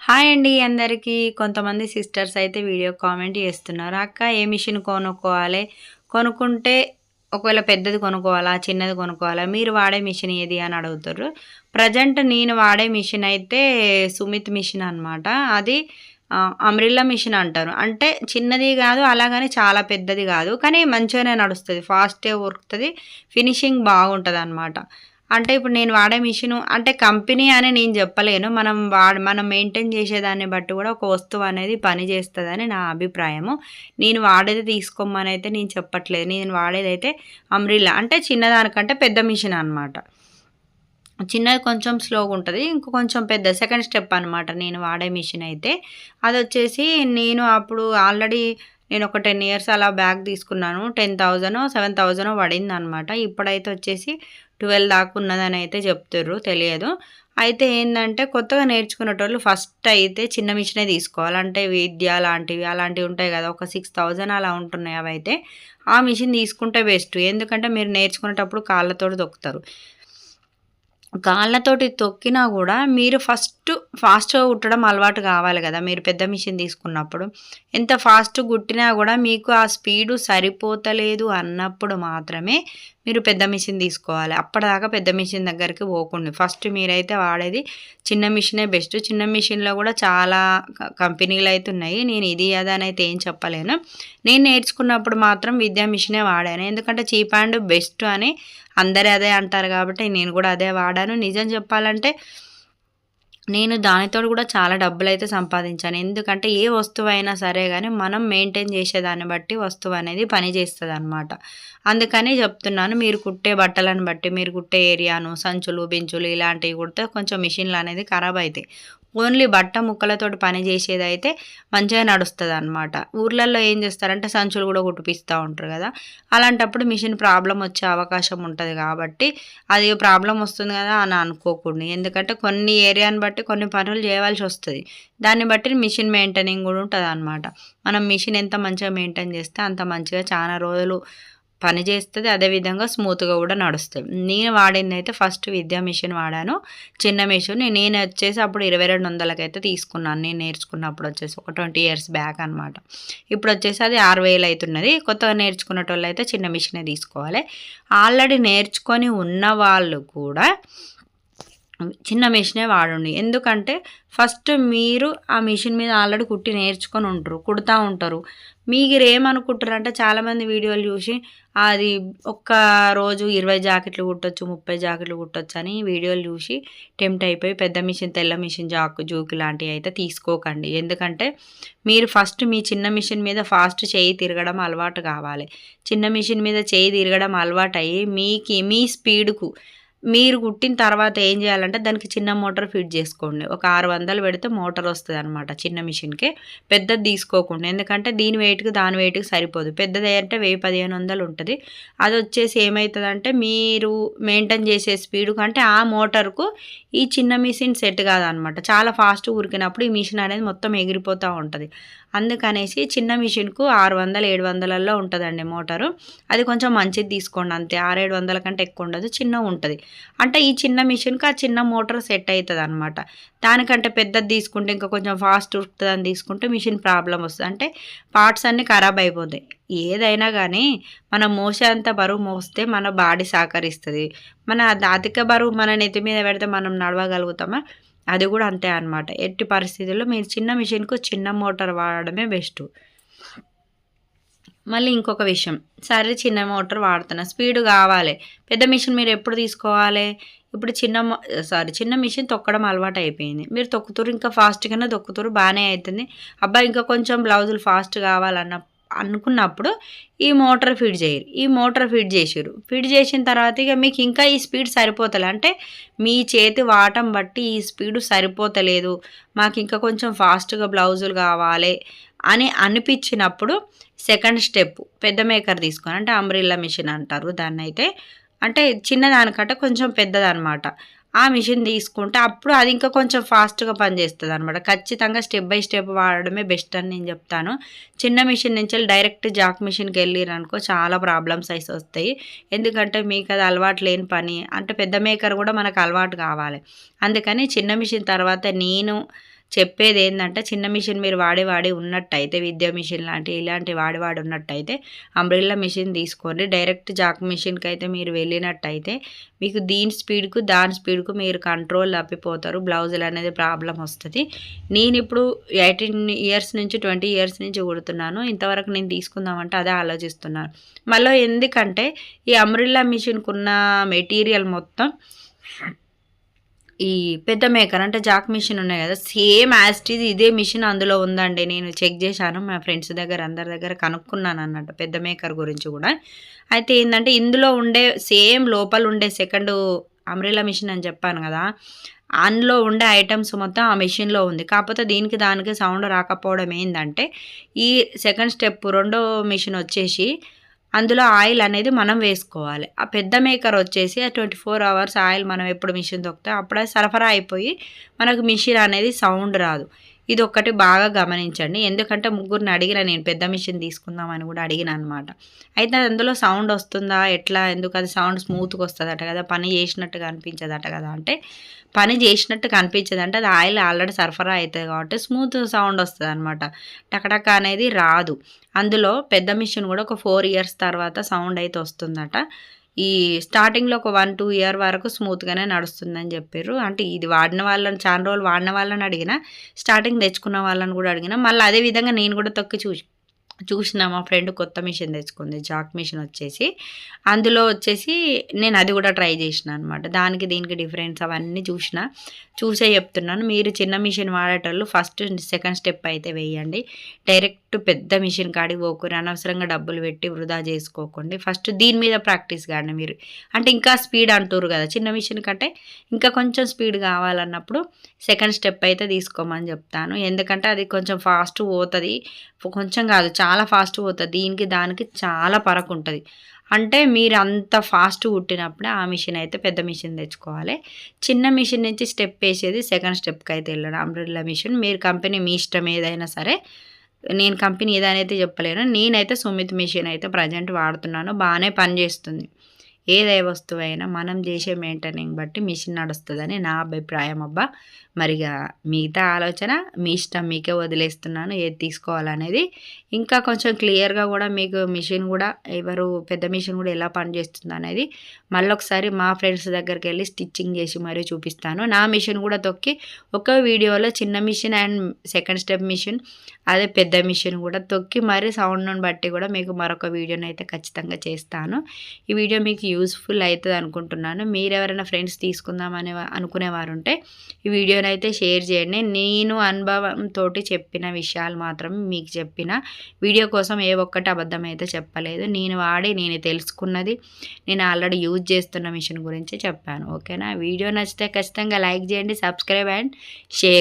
Hi అండి అందరికీ. కొంతమంది సిస్టర్స్ అయితే వీడియో కామెంట్ చేస్తున్నారు. "అక్క ఏ మిషన్ కొనుక్కోవాలి? కొనుక్కుంటే ఒకవేళ పెద్దది కొనుక్కోవాలా? చిన్నది కొనుక్కోవాలా? మీరు వాడే మిషన్ ఏది?" అని అడుగుతుర్రు. ప్రజెంట్ నేను వాడే మిషన్ అయితే సుమిత్ మిషన్ అనమాట. అది అంబ్రెల్లా మిషన్ అంటారు. అంటే చిన్నది గాదు, అలాగని చాలా పెద్దది గాదు. కానీ మంచిగానే నడుస్తది. ఫాస్ట్‌గా ఉరుకుతది. ఫినిషింగ్ బాగుంటదనమాట. అంటే ఇప్పుడు నేను వాడే మిషను అంటే కంపెనీ అని నేను చెప్పలేను. మనం మెయింటైన్ చేసేదాన్ని బట్టి కూడా ఒక వస్తువు అనేది పని చేస్తదని నా అభిప్రాయము. నేను వాడేది తీసుకోమనైతే నేను చెప్పట్లేదు. నేను వాడేదైతే అంబ్రెల్లా అంటే చిన్నదానికంటే పెద్ద మిషన్ అనమాట. చిన్నది కొంచెం స్లోగుంటది. ఇంక కొంచెం పెద్ద సెకండ్ స్టెప్ అనమాట నేను వాడే మిషన్ అయితే. అదొచ్చేసి నేను అప్పుడు ఆల్రెడీ నేనొక 10 ఇయర్స్ అలా బ్యాక్ తీసుకున్నాను. 10,000 7,000 పడిందనమాట. ఇప్పుడైతే వచ్చేసి 12 దాకా ఉన్నదనైతే చెప్తుర్రు. తెలియదు. అయితే ఏందంటే కొత్తగా నేర్చుకునేటోళ్ళు ఫస్ట్ అయితే చిన్న మిషనే తీసుకోవాలి. అంటే విద్య లాంటివి అలాంటివి ఉంటాయి గదా! ఒక 6,000 అలా ఉంటున్నాయి అవైతే. ఆ మిషన్ తీసుకుంటే బెస్ట్. ఎందుకంటే మీరు నేర్చుకునేటప్పుడు కాళ్ళతోటి తొక్కుతారు. కాళ్ళతోటి తొక్కినా గూడా మీరు ఫాస్ట్‌గా కుట్టడం అలవాటు గావాలి గదా! మీరు పెద్ద మిషన్ తీసుకున్నప్పుడు. ఎంత ఫాస్ట్‌గా కుట్టినా గూడా మీకు ఆ స్పీడు సరిపోతలేదు అన్నప్పుడు మాత్రమే మీరు పెద్ద మిషన్ తీసుకోవాలి. అప్పటిదాకా పెద్ద మిషన్ దగ్గరికి పోకండి. ఫస్ట్ మీరైతే వాడేది చిన్న మిషనే బెస్ట్. చిన్న మిషన్‌లో గూడా చాలా కంపెనీలయితే ఉన్నాయి. నేను ఇది అది అనైతే ఏం చెప్పలేను. నేను నేర్చుకున్నప్పుడు మాత్రం విద్యా మిషనే వాడాను. ఎందుకంటే చీప్ అండ్ బెస్ట్ అని అందరూ అదే అంటారు గాబట్టి నేను గూడా అదే వాడాను. నిజం చెప్పాలంటే నేను దానితోటి గూడా చాలా డబ్బులైతే సంపాదించాను. ఎందుకంటే ఏ వస్తువైనా సరే గానీ మనం మెయింటైన్ చేసేదాన్ని బట్టి వస్తువనేది పని చేస్తదనమాట. అందుకని చెప్తున్నాను. మీరు కుట్టే బట్టలను బట్టి, మీరు కుట్టే ఏరియాను, సంచులు, బెంచులు ఇలాంటివి కుడితే కొంచెం మిషన్‌లనేది ఖరాబయితాయి. ఓన్లీ బట్ట ముక్కలతోటి పని చేసేదైతే మంచిగా నడుస్తదనమాట. ఊర్లల్లో ఏం చేస్తారంటే సంచులు గూడా కుట్టిపిస్తా ఉంటారు గదా! అలాంటప్పుడు మిషన్ ప్రాబ్లమ్ వచ్చే అవకాశం ఉంటది గాబట్టి, అది ప్రాబ్లమ్ వస్తుంది గదా అని అనుకోకండి. ఎందుకంటే కొన్ని ఏరియాని బట్టి కొన్ని పనులు జేయవలసొస్తది. దాన్ని బట్టి మిషన్ మెయింటెనింగ్ గూడా ఉంటదనమాట. మనం మిషన్ ఎంత మంచిగా మెయింటైన్ చేస్తే అంత మంచిగా చానా రోజులు పని చేస్తది. అదే విధంగా స్మూత్‌గా గూడా నడుస్తది. నేను వాడిందైతే ఫస్ట్ విద్యా మిషన్ వాడాను. చిన్న మిషన్ నేనొచ్చేసి అప్పుడు 2200కైతే తీసుకున్నాను. నేను నేర్చుకున్నప్పుడొచ్చేసి ఒక 20 ఇయర్స్ బ్యాక్ అనమాట. ఇప్పుడొచ్చేసి అది 6000 అయితున్నది. కొత్తగా నేర్చుకునేటోళ్ళైతే చిన్న మిషనే తీసుకోవాలి. ఆల్రెడీ నేర్చుకొని ఉన్నవాళ్ళు కూడా చిన్న మిషనే వాడండి. ఎందుకంటే ఫస్ట్ మీరు ఆ మిషన్ మీద ఆల్రెడీ కుట్టి నేర్చుకొని ఉంటారు. కుడతా ఉంటారు. మీరేమనుకుంటారంటే చాలామంది వీడియోలు చూసి అది ఒక్క రోజు 20 జాకెట్లు కుట్టొచ్చు, 30 జాకెట్లు కుట్టొచ్చని వీడియోలు చూసి టెంప్ట్ అయిపోయి పెద్ద మిషన్, తెల్ల మిషన్, జోకి లాంటివి అయితే తీసుకోకండి. ఎందుకంటే మీరు ఫస్ట్ మీ చిన్న మిషన్ మీద ఫాస్ట్ చెయ్యి తిరగడం అలవాటు కావాలి. చిన్న మిషన్ మీద చెయ్యి తిరగడం అలవాటయ్యి మీ స్పీడ్‌కు మీరు కుట్టిన తర్వాత ఏం చేయాలంటే దానికి చిన్న మోటార్ ఫిట్ చేసుకోండి. ఒక 600 పెడితే మోటార్ వస్తదనమాట చిన్న మిషన్‌కి. పెద్దది తీసుకోకండి. ఎందుకంటే దీని వెయిట్‌కి, దాని వెయిట్‌కి సరిపోదు. పెద్దది అంటే 1000, 1500 ఉంటది. అదొచ్చేసి ఏమైతదంటే మీరు మెయింటైన్ చేసే స్పీడ్ కంటే ఆ మోటార్‌కు ఈ చిన్న మిషన్ సెట్ కాదనమాట. చాలా ఫాస్ట్‌గా ఉరికినప్పుడు ఈ మిషన్ అనేది మొత్తం ఎగిరిపోతా ఉంటది. అందుకనేసి చిన్న మిషన్‌కు 600, 700లలో ఉంటదండి మోటారు. అది కొంచెం మంచిది తీసుకోండి అంతే. 600, 700 కంటే ఎక్కువ ఉండదు. చిన్నగుంటది. అంటే ఈ చిన్న మిషన్‌కి ఆ చిన్న మోటార్ సెట్ అయితదనమాట. దానికంటే పెద్దది తీసుకుంటే ఇంకా కొంచెం ఫాస్ట్ ఉరుకుతదని తీసుకుంటే మిషన్ ప్రాబ్లమ్ వస్తది. అంటే పార్ట్స్ అన్నీ ఖరాబ్ అయిపోతాయి. ఏదైనా గానీ మనం మోసేంత బరువు మోస్తే మన బాడీ సహకరిస్తది. అధిక బరువు మన నెత్తి మీద పెడితే మనం నడవగలుగుతామా? అది గూడా అంతే అనమాట. ఎట్టి పరిస్థితుల్లో మీరు చిన్న మిషన్‌కు చిన్న మోటార్ వాడడమే బెస్టు. మళ్ళీ ఇంకొక విషయం. సరే చిన్న మోటార్ వాడుతున్నా. స్పీడ్ గావాలి. పెద్ద మిషన్ మీరెప్పుడు తీసుకోవాలి? ఇప్పుడు చిన్న మిషన్ తొక్కడం అలవాటయిపోయింది. మీరు తొక్కుతుర్రు ఇంకా ఫాస్ట్‌గానే తొక్కుతుర్రు బానే అయితుంది. అబ్బా! ఇంకా కొంచెం బ్లౌజులు ఫాస్ట్ అనుకున్నప్పుడు ఈ మోటార్ ఫిట్ జెయ్యరు. ఈ మోటార్ ఫిట్ జేసిర్రు. ఫిట్ జేసిన తర్వాత ఇగ మీకు ఇంకా ఈ స్పీడ్ సరిపోతలే. అంటే మీ చేతి వాటం బట్టి ఈ స్పీడు సరిపోతలేదు. మాకింకా కొంచెం ఫాస్ట్‌గా బ్లౌజులు గావాలే అని అనిపిచ్చినప్పుడు సెకండ్ స్టెప్ పెద్ద మేకర్ తీసుకొని అంటే అంబ్రెల్లా మిషన్ అంటారు దాన్నైతే. అంటే చిన్నదానికంటే కొంచెం పెద్దదనమాట. ఆ మిషన్ తీసుకుంటే అప్పుడు అది ఇంకా కొంచెం ఫాస్ట్‌గా పనిచేస్తదనమాట. ఖచ్చితంగా స్టెప్ బై స్టెప్ వాడడమే బెస్ట్ అని నేను చెప్తాను. చిన్న మిషన్ నుంచెల్లి డైరెక్ట్ జాక్ మిషన్‌కెళ్ళిరనుకో చాలా ప్రాబ్లమ్స్ వస్తాయి. ఎందుకంటే మీకది అలవాటు లేని పని. అంటే పెద్ద మేకర్ కూడా మనకు అలవాటు కావాలి. అందుకని చిన్న మిషన్ తర్వాత నేను చెప్పేది ఏంటంటే చిన్న మిషన్ మీరు వాడి ఉన్నట్టయితే విద్యా మిషన్ ఇలాంటి వాడి ఉన్నట్టయితే అంబ్రెల్లా మిషన్ తీసుకోండి. డైరెక్ట్ జాక్ మిషన్కి అయితే మీరు వెళ్ళినట్టయితే మీకు దీని స్పీడ్కు దాని స్పీడ్కు మీరు కంట్రోల్ తప్పిపోతారు. బ్లౌజులు అనేది ప్రాబ్లం వస్తుంది. నేను ఇప్పుడు 18 ఇయర్స్ నుంచి 20 ఇయర్స్ నుంచి కుడుతున్నాను. ఇంతవరకు నేను తీసుకుందామంటే అదే ఆలోచిస్తున్నాను. మళ్ళీ ఎందుకంటే ఈ అంబ్రెల్లా మిషన్కు ఉన్న మెటీరియల్ మొత్తం ఈ పెద్ద మేకర్ అంటే జాక్ మిషన్ ఉన్నాయి కదా, సేమ్ యాజ్ ఇట్ ఈజ్ ఇదే మిషన్ అందులో ఉందండి. నేను చెక్ చేశాను, మా ఫ్రెండ్స్ దగ్గర అందరి దగ్గర కనుక్కున్నాను అన్నట్టు పెద్ద మేకర్ గురించి కూడా. అయితే ఏంటంటే ఇందులో ఉండే సేమ్ లోపల ఉండే సెకండ్ అంబ్రెల్లా మిషన్ అని చెప్పాను కదా, అందులో ఉండే ఐటమ్స్ మొత్తం ఆ మిషన్లో ఉంది. కాకపోతే దీనికి దానికి సౌండ్ రాకపోవడం ఏంటంటే ఈ సెకండ్ స్టెప్ రెండో మిషన్ వచ్చేసి అందులో ఆయిల్ అనేది మనం వేసుకోవాలి. ఆ పెద్ద మేకర్ వచ్చేసి ఆ 24 అవర్స్ ఆయిల్ మనం ఎప్పుడు మిషన్ తొక్కితే అప్పుడే సరఫరా అయిపోయి మనకు మిషన్ అనేది సౌండ్ రాదు. ఇది ఒక్కటి బాగా గమనించండి. ఎందుకంటే ముగ్గురిని అడిగిన నేను పెద్ద మిషన్ తీసుకుందామని కూడా అడిగిన అనమాట. అయితే అందులో సౌండ్ వస్తుందా ఎట్లా, ఎందుకు అది సౌండ్ స్మూత్గా వస్తుందట కదా, పని చేసినట్టుగా అనిపించదట కదా అంటే పని చేసినట్టు కనిపించదు అంటే అది ఆయిల్ ఆల్రెడీ సరఫరా అవుతుంది కాబట్టి స్మూత్ సౌండ్ వస్తుంది అనమాట. టకటక అనేది రాదు. అందులో పెద్ద మిషన్ కూడా ఒక 4 ఇయర్స్ తర్వాత సౌండ్ అయితే వస్తుందట. ఈ స్టార్టింగ్లో ఒక 1-2 ఇయర్ వరకు స్మూత్గానే నడుస్తుందని చెప్పారు. అంటే ఇది వాడిన వాళ్ళని చాలా రోజులు వాడిన వాళ్ళని అడిగిన, స్టార్టింగ్ తెచ్చుకున్న వాళ్ళని కూడా అడిగిన. మళ్ళీ అదే విధంగా నేను కూడా తొక్కి చూసిన మా ఫ్రెండ్ కొత్త మిషన్ తెచ్చుకుంది, జాక్ మిషన్ వచ్చేసి. అందులో వచ్చేసి నేను అది కూడా ట్రై చేసిన అనమాట. దానికి దీనికి డిఫరెన్స్ అవన్నీ చూసే చెప్తున్నాను. మీరు చిన్న మిషన్ వాడేటోళ్ళు ఫస్ట్ సెకండ్ స్టెప్ అయితే వేయండి. డైరెక్ట్ పెద్ద మిషన్ కాడికి పోకుని అనవసరంగా డబ్బులు పెట్టి వృధా చేసుకోకండి. ఫస్ట్ దీని మీద ప్రాక్టీస్ కాండి మీరు. అంటే ఇంకా స్పీడ్ అంటారు కదా, చిన్న మిషన్ కంటే ఇంకా కొంచెం స్పీడ్ కావాలన్నప్పుడు సెకండ్ స్టెప్ అయితే తీసుకోమని చెప్తాను. ఎందుకంటే అది కొంచెం ఫాస్ట్ పోతుంది, కొంచెం కాదు చాలా ఫాస్ట్ పోతుంది. దీనికి దానికి చాలా ఫరక్ ఉంటుంది. అంటే మీరు అంత ఫాస్ట్ కుట్టినప్పుడే ఆ మిషన్ అయితే పెద్ద మిషన్ తెచ్చుకోవాలి. చిన్న మిషన్ నుంచి స్టెప్ వేసేది సెకండ్ స్టెప్కి అయితే వెళ్ళడం. అంబ్రెల్లా మిషన్ మీరు కంపెనీ మీ ఇష్టం ఏదైనా సరే, నేను కంపెనీ ఏదైతే చెప్పలేను. నేనైతే సుమిత్ మిషన్ అయితే ప్రజెంట్ వాడుతున్నాను, బాగానే పనిచేస్తుంది. ఏదే వస్తువు అయినా మనం చేసే మెయింటైనింగ్ బట్టి మిషన్ నడుస్తుందని నా అభిప్రాయం అబ్బా. మరిగా మిగతా ఆలోచన మీ ఇష్టం, మీకే వదిలేస్తున్నాను ఏది తీసుకోవాలనేది. ఇంకా కొంచెం క్లియర్గా కూడా మీకు మిషన్ కూడా పెద్ద మిషన్ కూడా ఎలా పనిచేస్తుంది అనేది మళ్ళొకసారి మా ఫ్రెండ్స్ దగ్గరికి వెళ్ళి స్టిచ్చింగ్ చేసి మరీ చూపిస్తాను. నా మిషన్ కూడా తొక్కి ఒక వీడియోలో చిన్న machine and second step machine అదే పెద్ద మిషన్ కూడా తొక్కి మరీ సౌండ్ను బట్టి కూడా మీకు మరొక వీడియోని అయితే ఖచ్చితంగా చేస్తాను. ఈ వీడియో మీకు యూస్ఫుల్ అవుతుంది అనుకుంటున్నాను. మీరు ఎవరైనా ఫ్రెండ్స్ తీసుకుందామని అనుకునేవారు ఉంటే ఈ వీడియోని అయితే షేర్ చేయండి. నేను అనుభవంతో చెప్పిన విషయాలు మాత్రం మీకు చెప్పిన, వీడియో కోసం ఏ ఒక్కటి అబద్ధం అయితే చెప్పలేదు. నేను తెలుసుకున్నది, నేను ఆల్రెడీ యూజ్ చేస్తున్న మిషన్ గురించి చెప్పాను. ఓకేనా? వీడియో నచ్చితే ఖచ్చితంగా లైక్ చేయండి, సబ్స్క్రైబ్ అండ్ షేర్.